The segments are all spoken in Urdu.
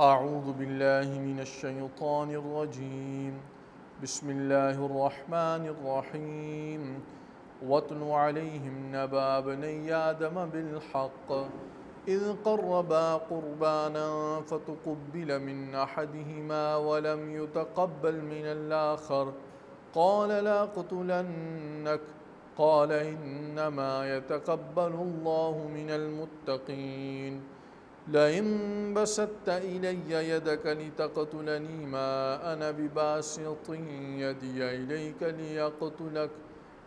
اعوذ باللہ من الشیطان الرجیم بسم اللہ الرحمن الرحیم واتل علیہم نبأ ابنی آدم بالحق اذ قربا قربانا فتقبل من احدہما ولم يتقبل من الآخر قال لاقتلنک قال انما يتقبل اللہ من المتقین لئن بسطت إلي يدك لتقتلني ما أنا بباسط يدي إليك ليقتلك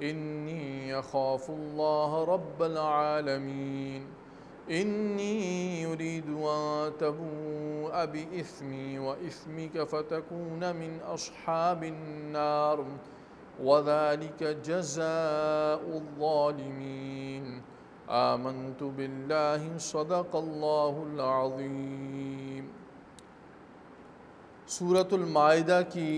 إني أخاف الله رب العالمين إني يريد أن تبوء بإثمي وإثمك فتكون من أصحاب النار وذلك جزاء الظالمين آمنت باللہ صدق اللہ العظیم۔ سورۃ المائدہ کی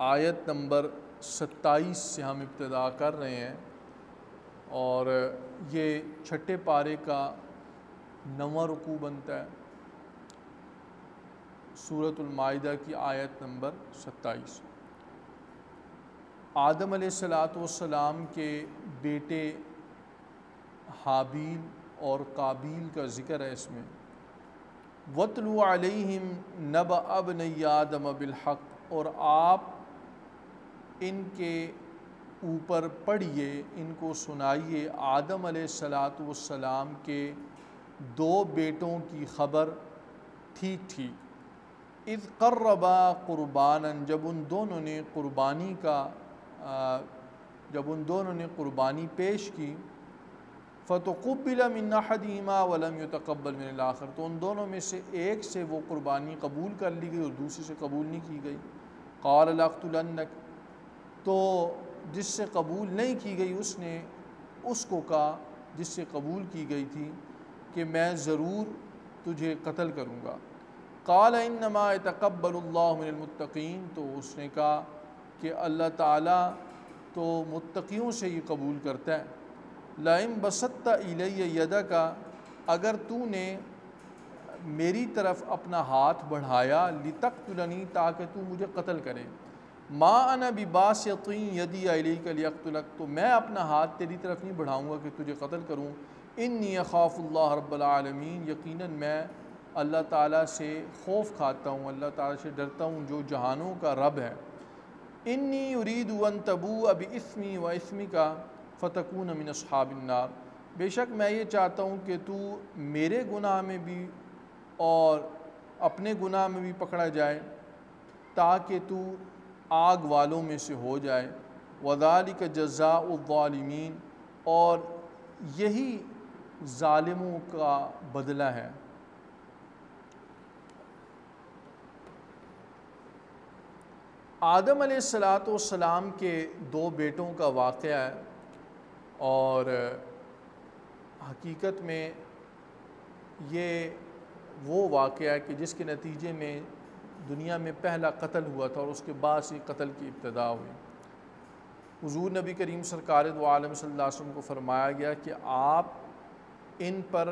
آیت نمبر 27 سے ہم ابتدا کر رہے ہیں اور یہ چھٹے پارے کا 9واں رکوع بنتا ہے۔ سورۃ المائدہ کی آیت نمبر 27۔ آدم علیہ السلام کے بیٹے حابیل اور قابیل کا ذکر ہے اس میں۔ وَاتْلُ عَلَيْهِمْ نَبَأَ ابْنَيْ آدَمَ بِالْحَقِّ، اور آپ ان کے اوپر پڑھیے، ان کو سنائیے آدم علیہ السلام کے دو بیٹوں کی خبر ٹھیک ٹھیک۔ اِذْ قَرَّبَا قُرْبَانًا، جب ان دونوں نے قربانی پیش کی، فَتُقُبِّلَ مِنْ أَحَدِهِمَا وَلَمْ يُتَقَبَّلْ مِنَ الْآخَرِ، تو ان دونوں میں سے ایک سے وہ قربانی قبول کر لی گئی اور دوسری سے قبول نہیں کی گئی۔ قَالَ لَأَقْتُلَنَّكَ، تو جس سے قبول نہیں کی گئی اس نے اس کو کہا جس سے قبول کی گئی تھی کہ میں ضرور تجھے قتل کروں گا۔ قَالَ إِنَّمَا يَتَقَبَّلُ اللَّهُ مِنَ الْمُتَّقِينَ، تو اس نے کہا کہ اللہ تعالیٰ تو متقیوں سے ہی قبول کرتا ہے۔ لَئِن بَسَطتَ إِلَيَّ يَدَكَ، اگر تو نے میری طرف اپنا ہاتھ بڑھایا، لِتَقْتُلَنِي، تاکہ تو مجھے قتل کرے، مَا أَنَا بِبَاسِطٍ يَدِيَ إِلَيْكَ لِأَقْتُلَكَ، تو میں اپنا ہاتھ تیری طرف نہیں بڑھاؤں گا کہ تجھے قتل کروں۔ إِنِّي أَخَافُ اللَّهَ رَبَّ الْعَالَمِينَ، یقیناً میں اللہ تعالیٰ سے خوف کھاتا ہوں، اللہ تعالیٰ سے ڈرتا ہوں جو جہانوں کا رب ہے۔ إِنِّي يُرِيدُ أَن تَبُوءَ بِإِثْمِي وَإِثْمِكَ فَتَكُونَ مِنْ أَصْحَابِ النَّارِ، بے شک میں یہ چاہتا ہوں کہ تو میرے گناہ میں بھی اور اپنے گناہ میں بھی پکڑا جائے تاکہ تو آگ والوں میں سے ہو جائے۔ وَذَلِكَ جَزَاءُ الظَّالِمِينَ، اور یہی ظالموں کا بدلہ ہے۔ آدم علیہ السلام کے دو بیٹوں کا واقعہ ہے، اور حقیقت میں یہ وہ واقعہ ہے کہ جس کے نتیجے میں دنیا میں پہلا قتل ہوا تھا اور اس کے بعد سے قتل کی ابتدا ہوئی۔ حضور نبی کریم سرکار دو عالم صلی اللہ علیہ وسلم کو فرمایا گیا کہ آپ ان پر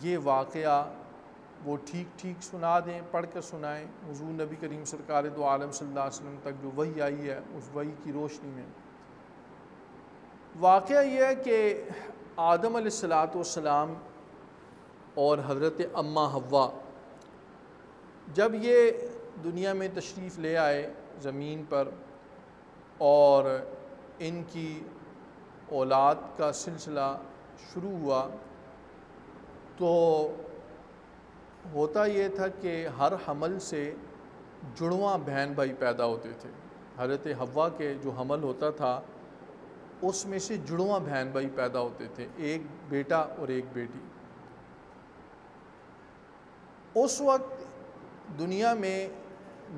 یہ واقعہ وہ ٹھیک ٹھیک سنا دیں، پڑھ کر سنائیں حضور نبی کریم سرکار دو عالم صلی اللہ علیہ وسلم تک جو وحی آئی ہے اس وحی کی روشنی میں۔ واقعہ یہ ہے کہ آدم علیہ السلام اور حضرت اماں حوا جب یہ دنیا میں تشریف لے آئے زمین پر اور ان کی اولاد کا سلسلہ شروع ہوا، تو ہوتا یہ تھا کہ ہر حمل سے جڑواں بہن بھائی پیدا ہوتے تھے۔ حضرت حوا کے جو حمل ہوتا تھا اس میں سے جڑواں بہن بھائی پیدا ہوتے تھے، ایک بیٹا اور ایک بیٹی۔ اس وقت دنیا میں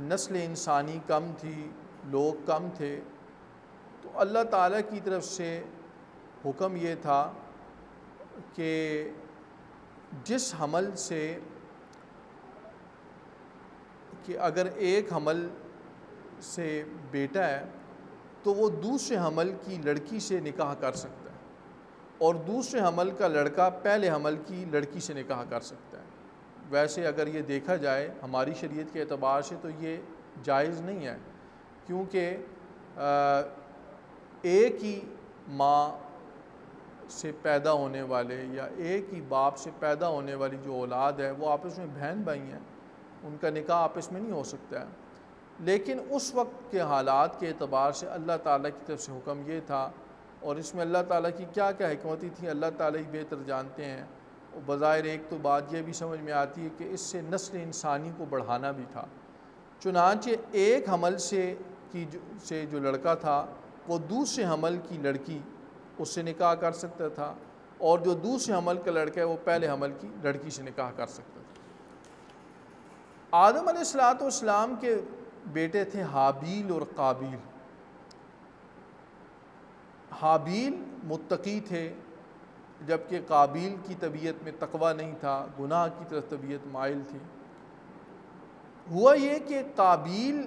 نسل انسانی کم تھی، لوگ کم تھے، تو اللہ تعالیٰ کی طرف سے حکم یہ تھا کہ جس حمل سے کہ اگر ایک حمل سے بیٹا ہے تو وہ دوسرے حمل کی لڑکی سے نکاح کر سکتا ہے، اور دوسرے حمل کا لڑکا پہلے حمل کی لڑکی سے نکاح کر سکتا ہے۔ ویسے اگر یہ دیکھا جائے ہماری شریعت کے اعتبار سے تو یہ جائز نہیں ہے، کیونکہ ایک ہی ماں سے پیدا ہونے والے یا ایک ہی باپ سے پیدا ہونے والی جو اولاد ہے وہ آپس میں بہن بھائی ہیں، ان کا نکاح آپس میں نہیں ہو سکتا ہے۔ لیکن اس وقت کے حالات کے اعتبار سے اللہ تعالیٰ کی طرف سے حکم یہ تھا، اور اس میں اللہ تعالیٰ کی کیا کیا حکمتیں تھیں اللہ تعالیٰ ہی بہتر جانتے ہیں۔ اور بظاہر ایک تو بات یہ بھی سمجھ میں آتی ہے کہ اس سے نسل انسانی کو بڑھانا بھی تھا، چنانچہ ایک حمل سے جو لڑکا تھا وہ دوسرے حمل کی لڑکی اس سے نکاح کر سکتا تھا، اور جو دوسرے حمل کا لڑکا ہے وہ پہلے حمل کی لڑکی سے نکاح کر سکتا تھا۔ آدم علیہ السلام کے بیٹے تھے حابیل اور قابیل۔ حابیل متقی تھے، جبکہ قابیل کی طبیعت میں تقوی نہیں تھا، گناہ کی طرف طبیعت مائل تھی۔ ہوا یہ کہ قابیل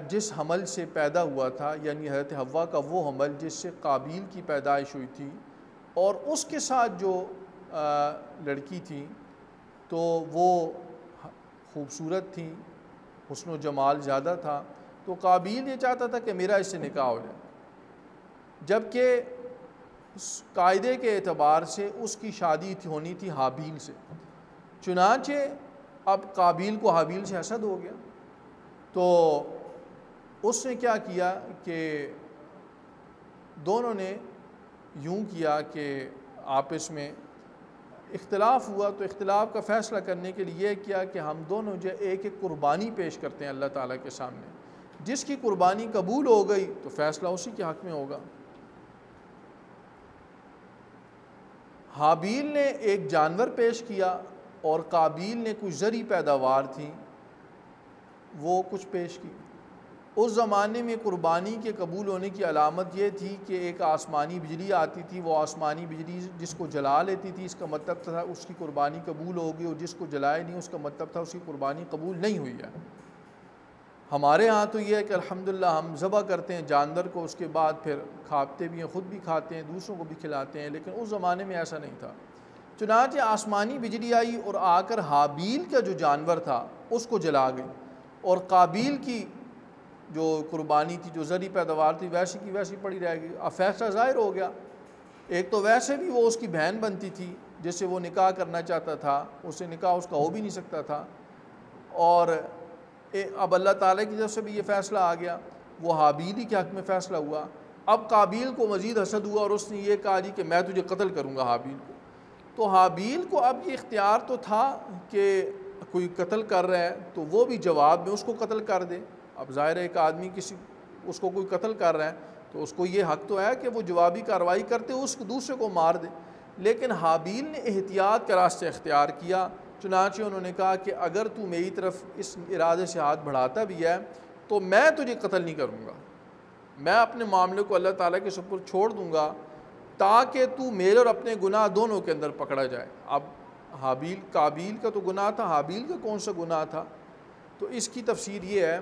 جس حمل سے پیدا ہوا تھا، یعنی حضرت حوا کا وہ حمل جس سے قابیل کی پیدائش ہوئی تھی، اور اس کے ساتھ جو لڑکی تھی تو وہ خوبصورت تھی، حسن و جمال زیادہ تھا، تو قابیل یہ چاہتا تھا کہ میرا اس سے نکاح ہو جائے، جبکہ قاعدے کے اعتبار سے اس کی شادی ہونی تھی حابیل سے۔ چنانچہ اب قابیل کو حابیل سے حسد ہو گیا، تو اس نے کیا کیا کہ دونوں نے یوں کیا کہ آپس میں اختلاف ہوا، تو اختلاف کا فیصلہ کرنے کے لیے یہ کیا کہ ہم دونوں جو ایک ایک قربانی پیش کرتے ہیں اللہ تعالیٰ کے سامنے، جس کی قربانی قبول ہو گئی تو فیصلہ اسی کے حق میں ہوگا۔ حابیل نے ایک جانور پیش کیا اور قابیل نے کچھ زرعی پیداوار تھی وہ کچھ پیش کی۔ اس زمانے میں قربانی کے قبول ہونے کی علامت یہ تھی کہ ایک آسمانی بجلی آتی تھی، وہ آسمانی بجلی جس کو جلا لیتی تھی اس کا مطلب تھا اس کی قربانی قبول ہوگی، اور جس کو جلائے نہیں اس کا مطلب تھا اس کی قربانی قبول نہیں ہوئی ہے۔ ہمارے ہاں تو یہ ہے کہ الحمدللہ ہم ذبح کرتے ہیں جانور کو، اس کے بعد پھر کھاتے بھی ہیں، خود بھی کھاتے ہیں، دوسروں کو بھی کھلاتے ہیں، لیکن اس زمانے میں ایسا نہیں تھا۔ چنانچہ آسمانی بجلی آئی اور آ کر حابیل کا جو جانور تھا اس کو جلا گئی، اور قابیل کی جو قربانی تھی، جو زرعی پیداوار تھی، ویسی کی ویسی پڑی رہ گئی۔ اب فیصلہ ظاہر ہو گیا، ایک تو ویسے بھی وہ اس کی بہن بنتی تھی جس سے وہ نکاح کرنا چاہتا تھا، اس سے نکاح اس کا ہو بھی نہیں سکتا تھا، اور اب اللہ تعالیٰ کی طرف سے بھی یہ فیصلہ آ گیا، وہ حابیل ہی کے حق میں فیصلہ ہوا۔ اب قابیل کو مزید حسد ہوا اور اس نے یہ کہا کہ میں تجھے قتل کروں گا حابیل کو۔ تو حابیل کو اب یہ اختیار تو تھا کہ کوئی قتل کر رہا ہے تو وہ بھی جواب میں اس کو قتل کر دے۔ اب ظاہر ہے ایک آدمی اس کو کوئی قتل کر رہا ہے تو اس کو یہ حق تو ہے کہ وہ جوابی کارروائی کرتے اس دوسرے کو مار دے، لیکن حابیل نے احتیاط کا راستہ اختیار کیا۔ چنانچہ انہوں نے کہا کہ اگر تو میری طرف اس ارادے سے ہاتھ بڑھاتا بھی ہے تو میں تجھے قتل نہیں کروں گا، میں اپنے معاملے کو اللہ تعالیٰ کے سپرد چھوڑ دوں گا تاکہ تو میرے اور اپنے گناہ دونوں کے اندر پکڑا جائے۔ اب قابیل کا تو گناہ تھا، حابیل کا کون سا گناہ تھا؟ تو اس کی تفسیر یہ ہے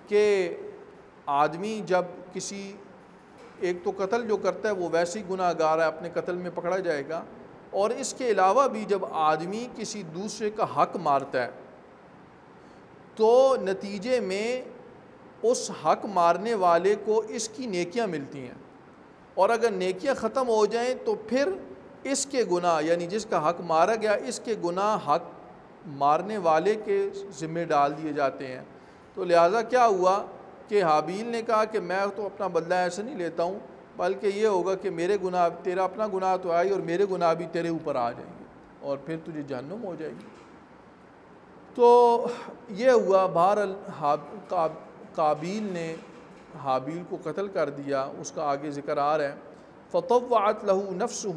کہ آدمی جب کسی ایک تو قتل جو کرتا ہے وہ ویسے ہی گناہ گار ہے، اپنے قتل میں پکڑا جائے گا، اور اس کے علاوہ بھی جب آدمی کسی دوسرے کا حق مارتا ہے تو نتیجے میں اس حق مارنے والے کو اس کی نیکیاں ملتی ہیں، اور اگر نیکیاں ختم ہو جائیں تو پھر اس کے گناہ، یعنی جس کا حق مارا گیا اس کے گناہ حق مارنے والے کے ذمہ ڈال دیے جاتے ہیں۔ تو لہٰذا کیا ہوا کہ حابیل نے کہا کہ میں تو اپنا بدلہ ایسے نہیں لیتا ہوں، بلکہ یہ ہوگا کہ میرے گناہ، تیرا اپنا گناہ تو آئی اور میرے گناہ بھی تیرے اوپر آ جائیں گے اور پھر تجھے جہنم ہو جائے گی۔ تو یہ ہوا، بہرحال قابیل نے حابیل کو قتل کر دیا، اس کا آگے ذکر آ رہا ہے۔ فطوعت لہ نفسہ،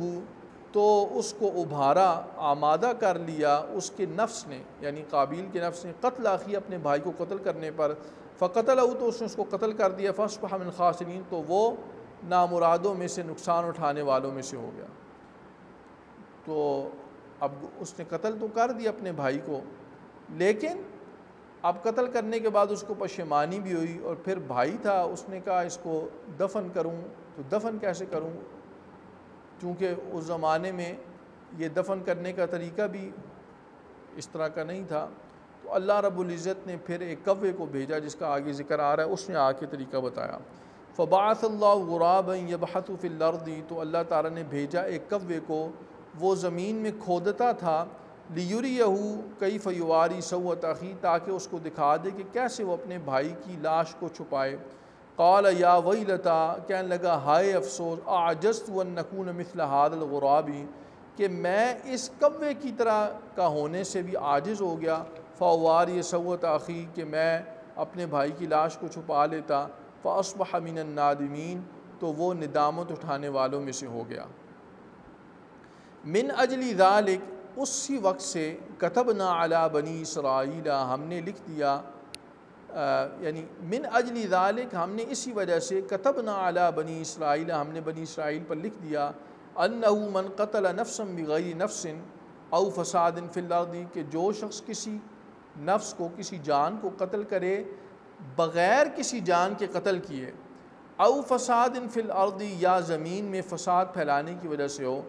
تو اس کو ابھارا، آمادہ کر لیا اس کے نفس نے، یعنی قابیل کے نفس نے، قتل اخی، اپنے بھائی کو قتل کرنے پر۔ فقتلہ، تو اس نے اس کو قتل کر دیا۔ فاصبح من الخاسرین، تو وہ نامرادوں میں سے، نقصان اٹھانے والوں میں سے ہو گیا۔ تو اب اس نے قتل تو کر دیا اپنے بھائی کو، لیکن اب قتل کرنے کے بعد اس کو پشیمانی بھی ہوئی، اور پھر بھائی تھا، اس نے کہا اس کو دفن کروں، تو دفن کیسے کروں؟ چونکہ اس زمانے میں یہ دفن کرنے کا طریقہ بھی اس طرح کا نہیں تھا۔ تو اللہ رب العزت نے پھر ایک کوے کو بھیجا جس کا آگے ذکر آ رہا ہے، اس نے آ کے طریقہ بتایا۔ فبعث اللہ غرابا یبحث فی الارض، تو اللہ تعالیٰ نے بھیجا ایک کوے کو، وہ زمین میں کھودتا تھا، لیریہ کیف یواری سوءۃ اخیہ، تاکہ اس کو دکھا دے کہ کیسے وہ اپنے بھائی کی لاش کو چھپائے۔ قال یا ویلتا، کہنے لگا ہائے افسوس، اعجزت ان اکون مثل ھذا الغراب، کہ میں اس کوے کی طرح کا ہونے سے بھی عاجز ہو گیا، فاواری سوءۃ اخی، کہ میں اپنے بھائی کی لاش کو چھپا لیتا، فاصبح من النادمین، تو وہ ندامت اٹھانے والوں میں سے ہو گیا۔ من اجل ذالک، اسی وقت سے کتبنا علی بنی اسرائیل، ہم نے لکھ دیا، یعنی من اجل ذالک، ہم نے اسی وجہ سے، کتبنا علی بنی اسرائیل، ہم نے بنی اسرائیل پر لکھ دیا، انہ من قتل نفسا بغیر نفس او فساد فی الارض، کہ جو شخص کسی نفس کو، کسی جان کو قتل کرے بغیر کسی جان کے قتل کیے، او فساد فی الارض، یا زمین میں فساد پھیلانے کی وجہ سے ہو۔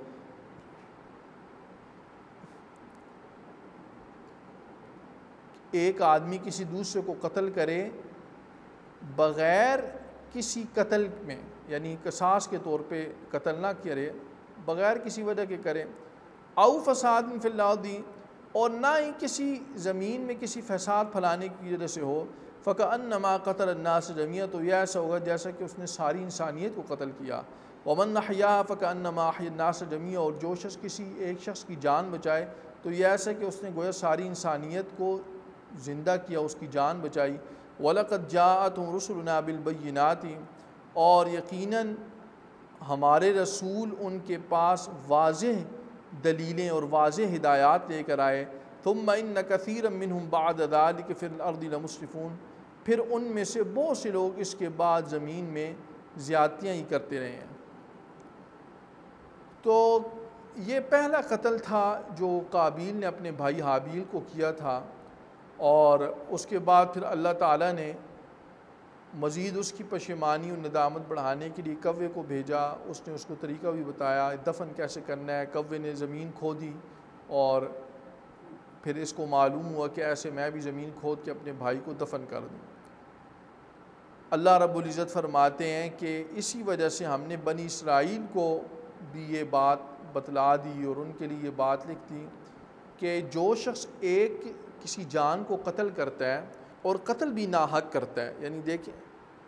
ایک آدمی کسی دوسرے کو قتل کرے بغیر کسی قتل میں، یعنی قصاص کے طور پہ قتل نہ کرے، بغیر کسی وجہ کے کرے، او فساد فی الارض، اور نہ ہی کسی زمین میں کسی فساد پھیلانے کی وجہ سے ہو، فکأنما قتل الناس جميعا، تو یہ ایسا ہوگا جیسا کہ اس نے ساری انسانیت کو قتل کیا۔ ومن احیاها فکأنما احیا الناس جميعا، اور جو شخص کسی ایک شخص کی جان بچائے تو یہ ایسا کہ اس نے گویا ساری انسانیت کو زندہ کیا، اس کی جان بچائی۔ وَلَقَدْ جَاءَتْهُمْ رُسُلُنَا بِالْبَيِّنَاتِ، اور یقیناً ہمارے رسول ان کے پاس واضح دلیلیں اور واضح ہدایات لے کر آئے۔ ثُمَّ إِنَّ كَثِيرًا مِّنْهُمْ بَعْدَ ذَلِكَ فِي الْأَرْضِ لَمُسْرِفُونَ، پھر ان میں سے بہت سے لوگ اس کے بعد زمین میں زیادتیاں ہی کرتے رہے ہیں۔ تو یہ پہلا قتل تھا جو قابیل نے اپنے بھائی حابیل کو کیا تھا، اور اس کے بعد پھر اللہ تعالیٰ نے مزید اس کی پشیمانی اور ندامت بڑھانے کے لیے کوے کو بھیجا۔ اس نے اس کو طریقہ بھی بتایا، دفن کیسے کرنا ہے۔ کوے نے زمین کھودی، اور پھر اس کو معلوم ہوا کہ ایسے میں بھی زمین کھود کے اپنے بھائی کو دفن کر دوں۔ اللہ رب العزت فرماتے ہیں کہ اسی وجہ سے ہم نے بنی اسرائیل کو بھی یہ بات بتلا دی، اور ان کے لیے یہ بات لکھ دی کہ جو شخص ایک کسی جان کو قتل کرتا ہے، اور قتل بھی ناحق کرتا ہے، یعنی دیکھیں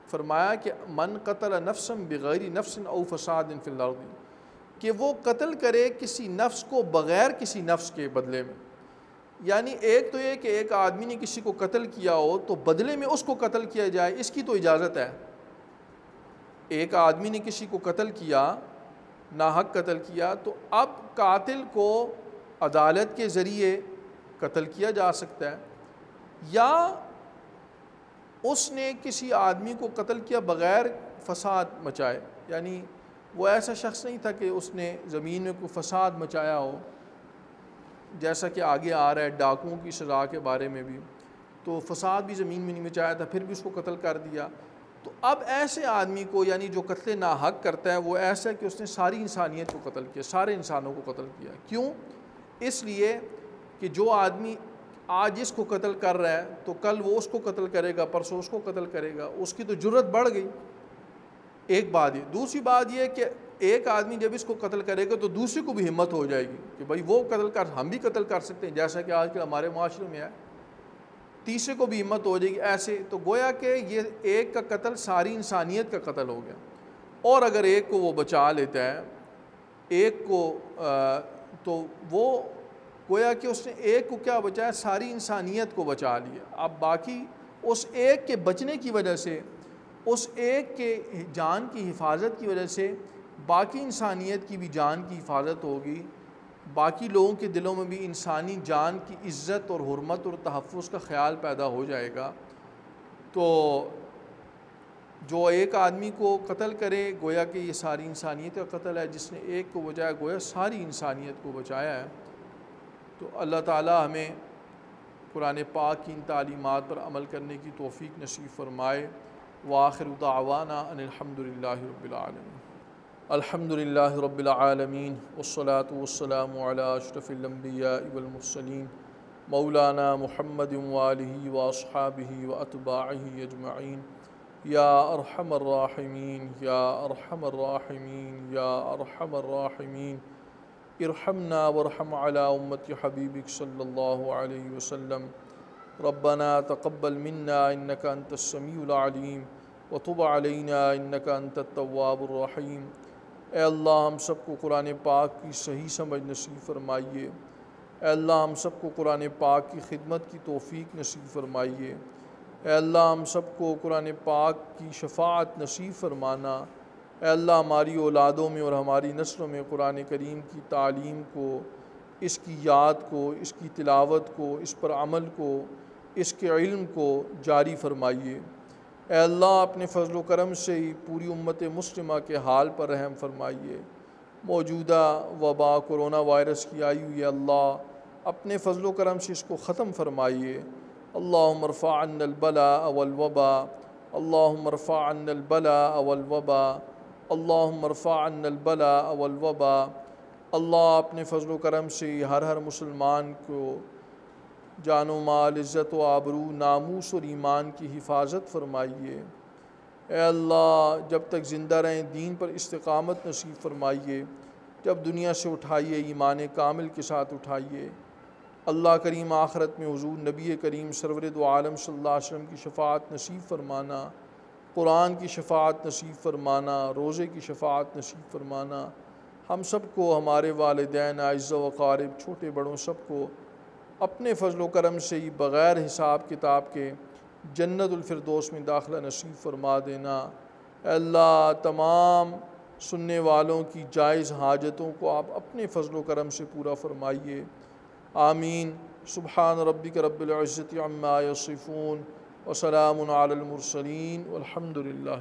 فرمایا کہ من قتل نفسا بغیر نفس او فساد فی الارض، کہ وہ قتل کرے کسی نفس کو بغیر کسی نفس کے بدلے میں، یعنی ایک تو یہ کہ ایک آدمی نے کسی کو قتل کیا ہو تو بدلے میں اس کو قتل کیا جائے، اس کی تو اجازت ہے۔ ایک آدمی نے کسی کو قتل کیا، ناحق قتل کیا، تو اب قاتل کو عدالت کے ذریعے قتل کیا جا سکتا ہے، یا اس نے کسی آدمی کو قتل کیا بغیر فساد مچائے، یعنی وہ ایسا شخص نہیں تھا کہ اس نے زمین میں کوئی فساد مچایا ہو، جیسا کہ آگے آ رہا ہے ڈاکوؤں کی سزا کے بارے میں بھی، تو فساد بھی زمین میں نہیں مچایا تھا، پھر بھی اس کو قتل کر دیا۔ تو اب ایسے آدمی کو، یعنی جو قتل ناحق کرتا ہے، وہ ایسا ہے کہ اس نے ساری انسانیت کو قتل کیا، سارے انسانوں کو قتل کیا۔ کیوں؟ اس لیے کہ جو آدمی آج اس کو قتل کر رہا ہے تو کل وہ اس کو قتل کرے گا، پرسوں اس کو قتل کرے گا، اس کی تو جرت بڑھ گئی۔ ایک بات یہ، دوسری بات یہ کہ ایک آدمی جب اس کو قتل کرے گا تو دوسرے کو بھی ہمت ہو جائے گی کہ بھائی وہ قتل کر، ہم بھی قتل کر سکتے ہیں، جیسا کہ آج کل ہمارے معاشرے میں ہے، تیسرے کو بھی ہمت ہو جائے گی۔ ایسے تو گویا کہ یہ ایک کا قتل ساری انسانیت کا قتل ہو گیا، اور اگر ایک کو وہ بچا لیتا ہے، ایک کو تو وہ گویا کہ اس نے ایک کو کیا بچایا، ساری انسانیت کو بچا لیا۔ اب باقی اس ایک کے بچنے کی وجہ سے، اس ایک کے جان کی حفاظت کی وجہ سے باقی انسانیت کی بھی جان کی حفاظت ہوگی، باقی لوگوں کے دلوں میں بھی انسانی جان کی عزت اور حرمت اور تحفظ کا خیال پیدا ہو جائے گا۔ تو جو ایک آدمی کو قتل کرے، گویا کہ یہ ساری انسانیت کا قتل ہے، جس نے ایک کو بچایا گویا ساری انسانیت کو بچایا ہے۔ تو اللہ تعالی ہمیں قرآن پاک کی ان تعلیمات پر عمل کرنے کی توفیق نصیب فرمائے۔ وآخر دعوانا ان الحمد للہ رب العالمین۔ الحمد للہ رب العالمین، والصلاة والسلام علی اشرف الانبیاء والمرسلین، مولانا محمد وآلہ واصحابہ واتباعہ اجمعین یا ارحم الراحمین یا ارحم الراحمین یا ارحم الراحمین ارحمنا وارحم علی امت حبیبک صلی اللہ علیہ وسلم ربنا تقبل منا انک انت السمیع العلیم وتب علینا انک انت التواب الرحیم۔ اے اللہ ہم سب کو قرآن پاک کی صحیح سمجھ نصیب فرمائیے۔ اے اللہ ہم سب کو قرآن پاک کی خدمت کی توفیق نصیب فرمائیے۔ اے اللہ ہم سب کو قرآن پاک کی شفاعت نصیب فرمانا۔ اے اللہ ہماری اولادوں میں اور ہماری نسلوں میں قرآن کریم کی تعلیم کو، اس کی یاد کو، اس کی تلاوت کو، اس پر عمل کو، اس کے علم کو جاری فرمائیے۔ اے اللہ اپنے فضل و کرم سے ہی پوری امت مسلمہ کے حال پر رحم فرمائیے۔ موجودہ وبا کرونا وائرس کی آئی ہوئی اللہ اپنے فضل و کرم سے اس کو ختم فرمائیے۔ اللہم ارفع عنا البلاء والوبا، اللہم ارفع عنا البلاء والوبا، اللہم ارفع عنا البلاء والوبا۔ اللہ اپنے فضل و کرم سے ہر مسلمان کو جان و مال، عزت و آبرو، ناموس اور ایمان کی حفاظت فرمائیے۔ اے اللہ جب تک زندہ رہیں دین پر استقامت نصیب فرمائیے، جب دنیا سے اٹھائیے ایمان کامل کے ساتھ اٹھائیے۔ اللہ کریم آخرت میں حضور نبی کریم سرور دو عالم صلی اللہ علیہ وسلم کی شفاعت نصیب فرمانا، قرآن کی شفاعت نصیب فرمانا، روزے کی شفاعت نصیب فرمانا۔ ہم سب کو، ہمارے والدین، اعزاء و اقارب، چھوٹے بڑوں، سب کو اپنے فضل و کرم سے ہی بغیر حساب کتاب کے جنت الفردوس میں داخلہ نصیب فرما دینا۔ اے اللہ تمام سننے والوں کی جائز حاجتوں کو آپ اپنے فضل و کرم سے پورا فرمائیے۔ آمین۔ سبحان ربک رب العزت عما یصفون وسلام علی المرسلین والحمد للہ۔